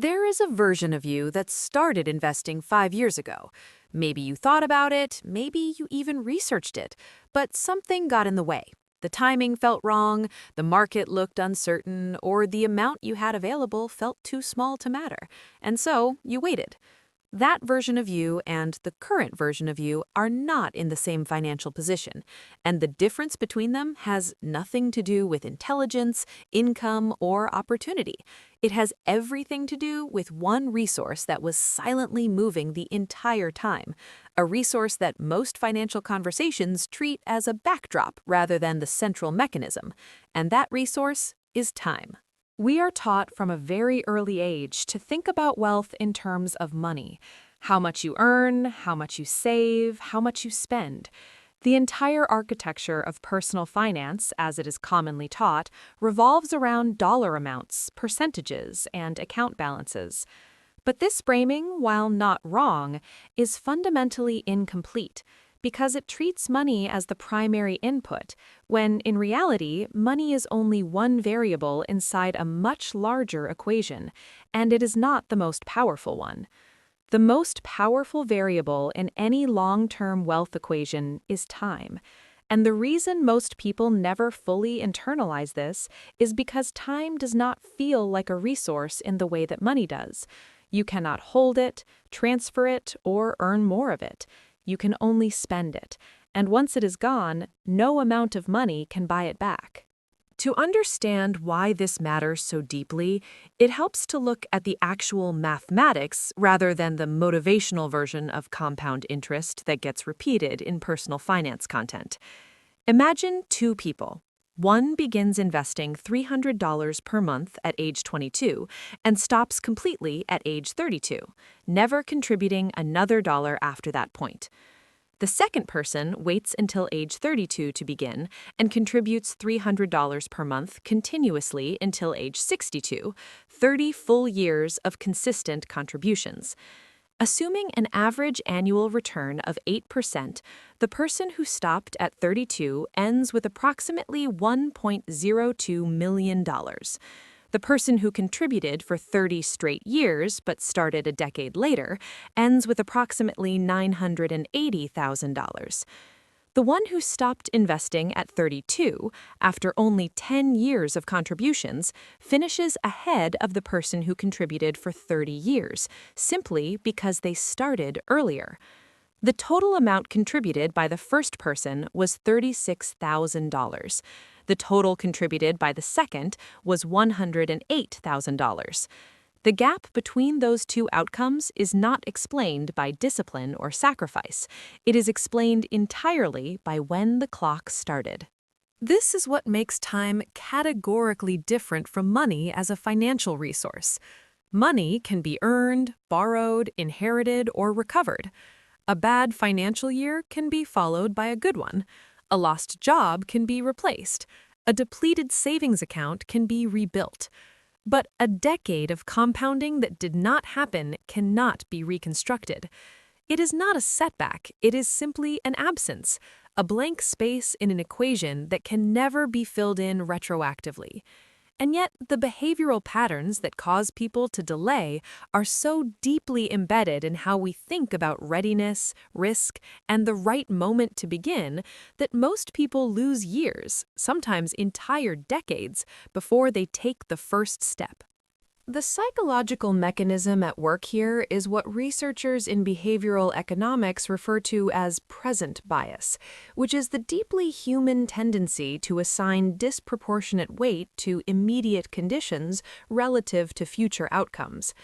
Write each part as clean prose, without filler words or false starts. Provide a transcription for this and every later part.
There is a version of you that started investing 5 years ago. Maybe you thought about it, maybe you even researched it, but something got in the way. The timing felt wrong, the market looked uncertain, or the amount you had available felt too small to matter. And so you waited. That version of you and the current version of you are not in the same financial position, and the difference between them has nothing to do with intelligence, income, or opportunity. It has everything to do with one resource that was silently moving the entire time, a resource that most financial conversations treat as a backdrop rather than the central mechanism, and that resource is time. We are taught from a very early age to think about wealth in terms of money. How much you earn, how much you save, how much you spend. The entire architecture of personal finance, as it is commonly taught, revolves around dollar amounts, percentages, and account balances. But this framing, while not wrong, is fundamentally incomplete, because it treats money as the primary input, when in reality, money is only one variable inside a much larger equation, and it is not the most powerful one. The most powerful variable in any long-term wealth equation is time. And the reason most people never fully internalize this is because time does not feel like a resource in the way that money does. You cannot hold it, transfer it, or earn more of it. You can only spend it, and once it is gone, no amount of money can buy it back. To understand why this matters so deeply, it helps to look at the actual mathematics rather than the motivational version of compound interest that gets repeated in personal finance content. Imagine two people. One begins investing $300 per month at age 22 and stops completely at age 32, never contributing another dollar after that point. The second person waits until age 32 to begin and contributes $300 per month continuously until age 62, 30 full years of consistent contributions. Assuming an average annual return of 8%, the person who stopped at 32 ends with approximately $1.02 million. The person who contributed for 30 straight years but started a decade later ends with approximately $980,000. The one who stopped investing at 32, after only 10 years of contributions, finishes ahead of the person who contributed for 30 years, simply because they started earlier. The total amount contributed by the first person was $36,000. The total contributed by the second was $108,000. The gap between those two outcomes is not explained by discipline or sacrifice. It is explained entirely by when the clock started. This is what makes time categorically different from money as a financial resource. Money can be earned, borrowed, inherited, or recovered. A bad financial year can be followed by a good one. A lost job can be replaced. A depleted savings account can be rebuilt. But a decade of compounding that did not happen cannot be reconstructed. It is not a setback, it is simply an absence, a blank space in an equation that can never be filled in retroactively. And yet, the behavioral patterns that cause people to delay are so deeply embedded in how we think about readiness, risk, and the right moment to begin that most people lose years, sometimes entire decades, before they take the first step. The psychological mechanism at work here is what researchers in behavioral economics refer to as present bias, which is the deeply human tendency to assign disproportionate weight to immediate conditions relative to future outcomes.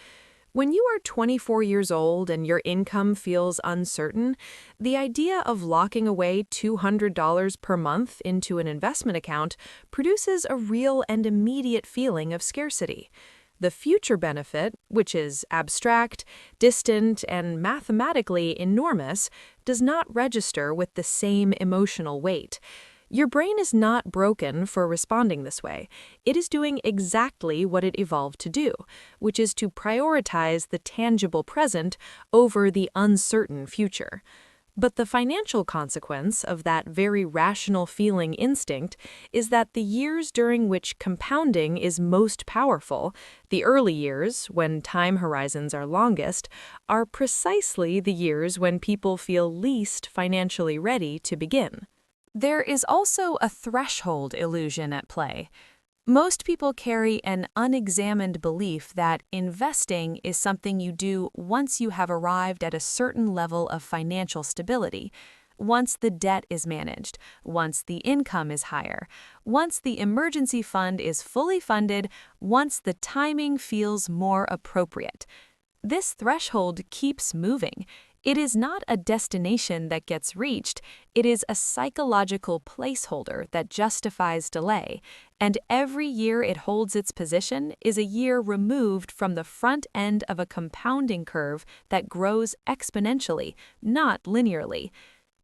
When you are 24 years old and your income feels uncertain, the idea of locking away $200 per month into an investment account produces a real and immediate feeling of scarcity. The future benefit, which is abstract, distant, and mathematically enormous, does not register with the same emotional weight. Your brain is not broken for responding this way. It is doing exactly what it evolved to do, which is to prioritize the tangible present over the uncertain future. But the financial consequence of that very rational feeling instinct is that the years during which compounding is most powerful, the early years, when time horizons are longest, are precisely the years when people feel least financially ready to begin. There is also a threshold illusion at play. Most people carry an unexamined belief that investing is something you do once you have arrived at a certain level of financial stability, once the debt is managed, once the income is higher, once the emergency fund is fully funded, once the timing feels more appropriate. This threshold keeps moving. It is not a destination that gets reached, it is a psychological placeholder that justifies delay, and every year it holds its position is a year removed from the front end of a compounding curve that grows exponentially, not linearly.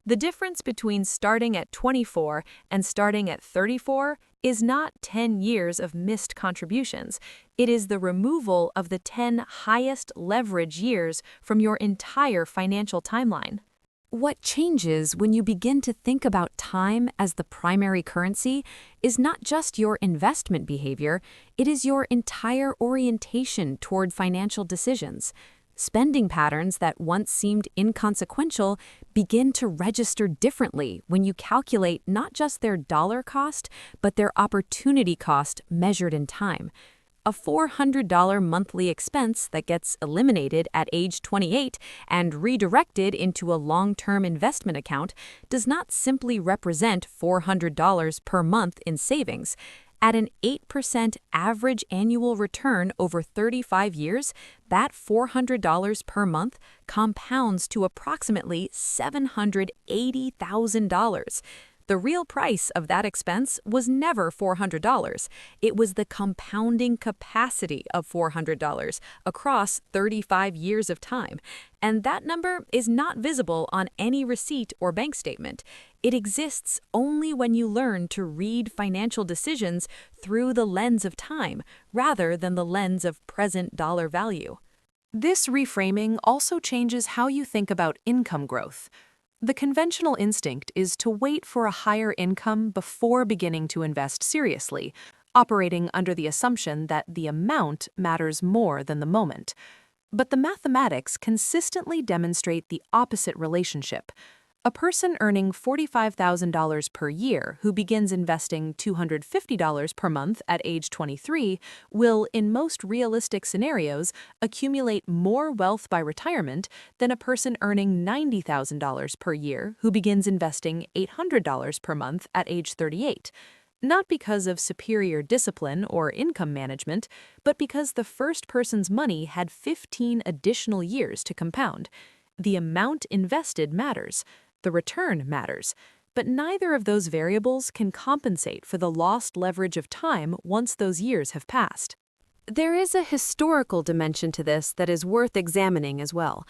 The difference between starting at 24 and starting at 34 is not 10 years of missed contributions. It is the removal of the 10 highest leverage years from your entire financial timeline. What changes when you begin to think about time as the primary currency is not just your investment behavior, it is your entire orientation toward financial decisions. Spending patterns that once seemed inconsequential begin to register differently when you calculate not just their dollar cost, but their opportunity cost measured in time. A $400 monthly expense that gets eliminated at age 28 and redirected into a long-term investment account does not simply represent $400 per month in savings. At an 8% average annual return over 35 years, that $400 per month compounds to approximately $780,000. The real price of that expense was never $400. It was the compounding capacity of $400 across 35 years of time. And that number is not visible on any receipt or bank statement. It exists only when you learn to read financial decisions through the lens of time rather than the lens of present dollar value. This reframing also changes how you think about income growth. The conventional instinct is to wait for a higher income before beginning to invest seriously, operating under the assumption that the amount matters more than the moment. But the mathematics consistently demonstrate the opposite relationship. A person earning $45,000 per year who begins investing $250 per month at age 23 will, in most realistic scenarios, accumulate more wealth by retirement than a person earning $90,000 per year who begins investing $800 per month at age 38. Not because of superior discipline or income management, but because the first person's money had 15 additional years to compound. The amount invested matters. The return matters, but neither of those variables can compensate for the lost leverage of time once those years have passed. There is a historical dimension to this that is worth examining as well.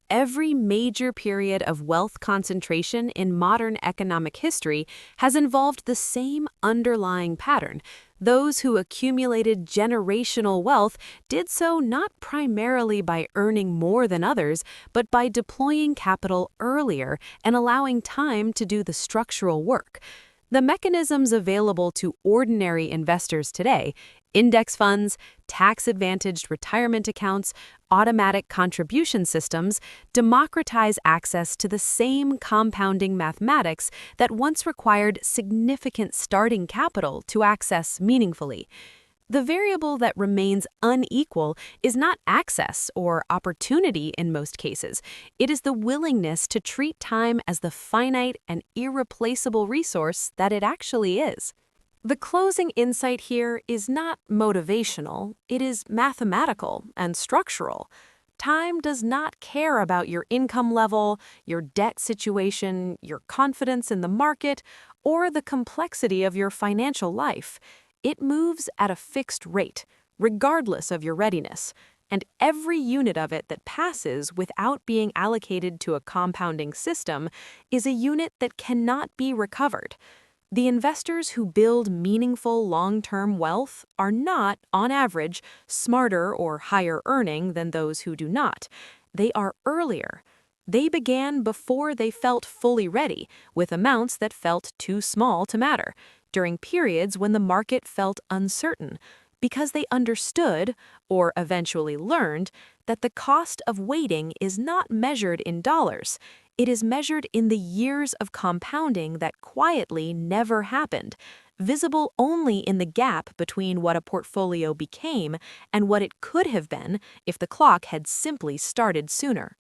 Every major period of wealth concentration in modern economic history has involved the same underlying pattern. Those who accumulated generational wealth did so not primarily by earning more than others, but by deploying capital earlier and allowing time to do the structural work. The mechanisms available to ordinary investors today, index funds, tax-advantaged retirement accounts, automatic contribution systems, democratize access to the same compounding mathematics that once required significant starting capital to access meaningfully. The variable that remains unequal is not access or opportunity in most cases. It is the willingness to treat time as the finite and irreplaceable resource that it actually is. The closing insight here is not motivational, it is mathematical and structural. Time does not care about your income level, your debt situation, your confidence in the market, or the complexity of your financial life. It moves at a fixed rate, regardless of your readiness, and every unit of it that passes without being allocated to a compounding system is a unit that cannot be recovered. The investors who build meaningful long-term wealth are not, on average, smarter or higher earning than those who do not. They are earlier. They began before they felt fully ready, with amounts that felt too small to matter, during periods when the market felt uncertain, because they understood, or eventually learned, that the cost of waiting is not measured in dollars. It is measured in the years of compounding that quietly never happened, visible only in the gap between what a portfolio became and what it could have been if the clock had simply started sooner.